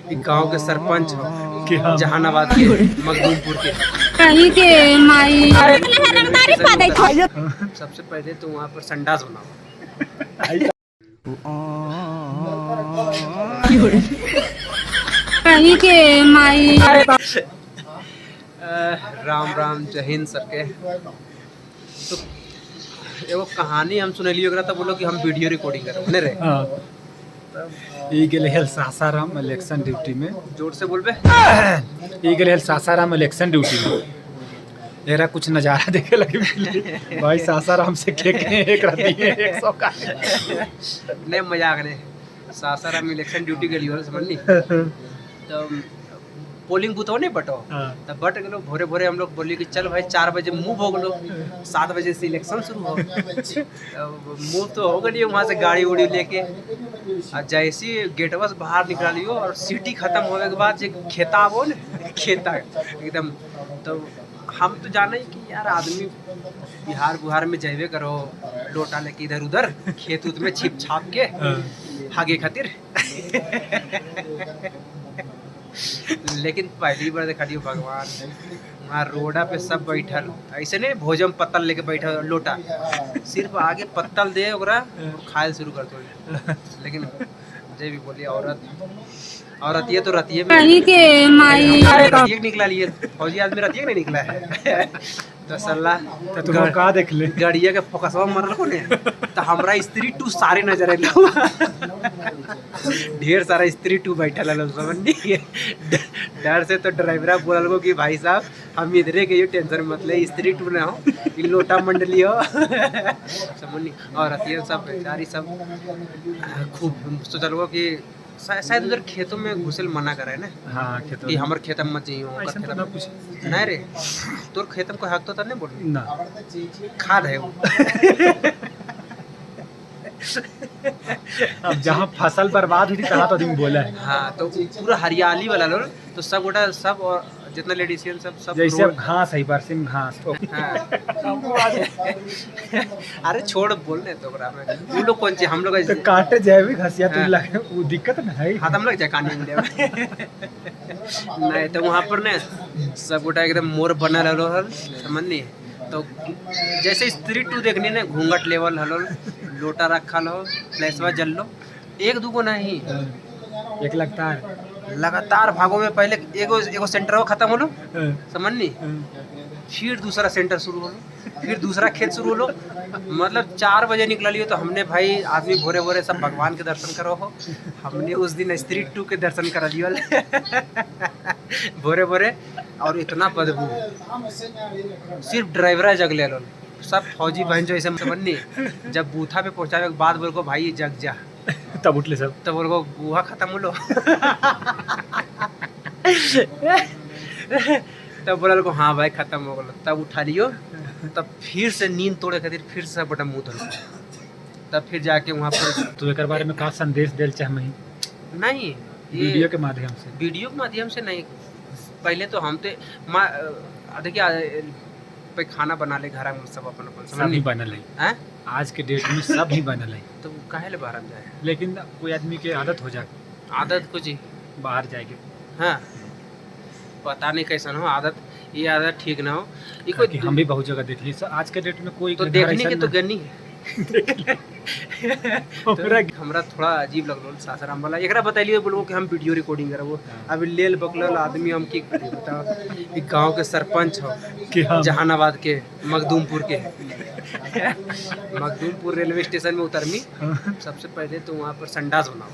एक गांव के सरपंच हो जहानाबाद के मखदूमपुर के। सबसे पहले तो वहाँ पर संडास बनाओ। राम राम जय हिंद सबके। तो एगो कहानी हम सुनलिए ओकरा, तब बोलो कि हम वीडियो रिकॉर्डिंग कर रे। ई गेले हल सासाराम इलेक्शन ड्यूटी में। जोर से बोलबे। ई गेले हल सासाराम इलेक्शन ड्यूटी में। एरा कुछ नज़ारा देखे लगे भाई। सासाराम से के एक रती है 100 का नहीं मजाक नहीं। सासाराम इलेक्शन ड्यूटी के लिए समझ ली। तो पोलिंग बूथ हो नहीं बटो, तब बट गलो भोरे भोरे हम लोग बोलिए कि चल भाई 4 बजे मूव हो गलो, 7 बजे से इलेक्शन शुरू हो। मूव तो हो गई वहाँ से गाड़ी उड़ी लेके। और जैसे गेटवा से बाहर निकालियो और सिटी खत्म होने के बाद जो खेता वो ना खेता एकदम। तो हम तो जाने कि यार आदमी बिहार बुहार में जैवे करो लोटा लेके इधर उधर खेत उत में छिप छाप के हागे खातिर। लेकिन पहली बार देखा दियो भगवान, वहाँ रोडा पे सब बैठल ऐसे नहीं भोजन पत्तल लेके बैठल लोटा, सिर्फ आगे पत्तल दे ओकरा खाए शुरू कर दो। लेकिन जय भी बोलिए औरत ये तो रतिये में रतिये निकला लिए फौजी आदमी रतिये नहीं निकला है। तो सल्ला तो तुम का देख ले गाड़िया के फोकसवा मरल को ने, तो हमरा स्त्री टू सारे नजर आइल। ढेर सारा स्त्री टू बैठल है समझ। डर से तो ड्राइवरा बोलल को कि भाई साहब हम इधरे के टेंशन मत ले, स्त्री टू ना हो इ लोटा मंडली हो समझ। और रतिया सब बेचारी सब खूब सोचल को कि शायद उधर खेतों में घुसल मना करे ना। हाँ खेतों कि हमर खेतम मत जाइयो ना कुछ नहीं रे। तोर खेतम को हक तो नहीं बोल ना खाद है वो। अब जहाँ फसल बर्बाद हुई थी तहाँ तो आदमी बोला है। हाँ तो पूरा हरियाली वाला लोग तो सब गोटा सब और जितना लेडीज सब जैसे घास है बरसिम घास। अरे छोड़ बोलने तो वो लोग कौन हम लोग तो काटे जाए घसिया तो लगे वो दिक्कत ना है। हाँ हम लोग जाए काटे नहीं तो वहाँ पर ना सब गोटा एकदम मोर बना रहो हल समझ नहीं। तो जैसे स्त्री टू देखनी ना घूंघट लेवल हलो लोटा रखा लो फ्लैशवा जल लो एक दूगो नहीं एक लगातार भागो में पहले एगो सेंटर खत्म होलो समझ नहीं, फिर दूसरा सेंटर शुरू होलो, फिर दूसरा खेत शुरू होलो। मतलब 4 बजे निकल लियो तो हमने भाई आदमी भोरे भोरे सब भगवान के दर्शन करो हो। हमने उस दिन स्त्री टू के दर्शन करा लियो भोरे भोरे। और इतना बदबू सिर्फ ड्राइवरा जग ले लो, सब फौजी बहन जो ऐसे समझ नहीं। जब बूथा पे पहुंचाने के बाद बोल को भाई जग जा, तब उठले सब तब बोल को गुहा खत्म हो लो। तब बोला को हाँ भाई खत्म हो गलो, तब उठा लियो। तब फिर से नींद तोड़े खातिर फिर से बटा मुँह धो, तब फिर जाके वहाँ पर तो एक बारे में का संदेश देल चाह नहीं वीडियो के माध्यम से। वीडियो के माध्यम से नहीं, पहले तो हम तो देखिए खाना बना ले घर में सब अपन सब ही बनल है। आज के डेट में सब ही बनल है। तो काहे ले बाहर जाए, लेकिन कोई आदमी के आदत हो जाए आदत कुछ बाहर जाएगी। हाँ पता नहीं कैसा हो आदत, ये आदत ठीक ना हो। ये कोई हम भी बहुत जगह देख ली आज के डेट में कोई तो देखने के तो गनी है। तो हमरा थोड़ा अजीब लगलो सासाराम वाला एकरा बताइए बोलो कि हम वीडियो रिकॉर्डिंग करबो। अभी लेल बकलल आदमी हम की बताओ। एक गांव के सरपंच हो जहानाबाद के मखदूमपुर के। मखदूमपुर रेलवे स्टेशन में उतरमी सबसे पहले तो वहाँ पर संडास बनाओ।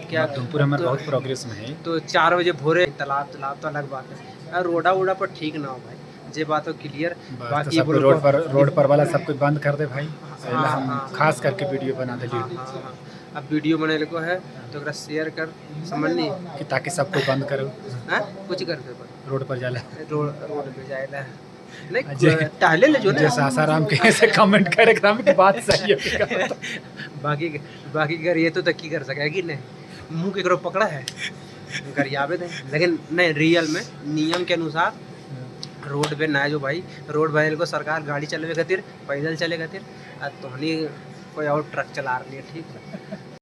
क्या मखदूमपुर हमारा बहुत प्रोग्रेस में है। तो 4 बजे भोरे तालाब तो अलग बात है, रोडा वोडा पर ठीक ना हो भाई, जे बात हो क्लियर। बाकी तो रोड पर वाला सब कुछ बंद कर दे भाई। हम खास करके वीडियो बना दे। अब वीडियो बने को है तो शेयर कर समझ नहीं कि ताकि सब कुछ बंद करो। कुछ कर दे रोड पर जाला रोड पे जाएला नहीं टहले ले जो ना सासाराम के ऐसे कमेंट करे ग्राम की बात सही है। बाकी कर ये तो की कर सके कि नहीं, मुंह के करो पकड़ा है गरियाबे दे। लेकिन नहीं रियल में नियम के अनुसार रोड पे ना जो भाई रोड बने को सरकार गाड़ी चलवे खातिर पैदल चले खातिर, तो कोई और ट्रक चला रही है ठीक है।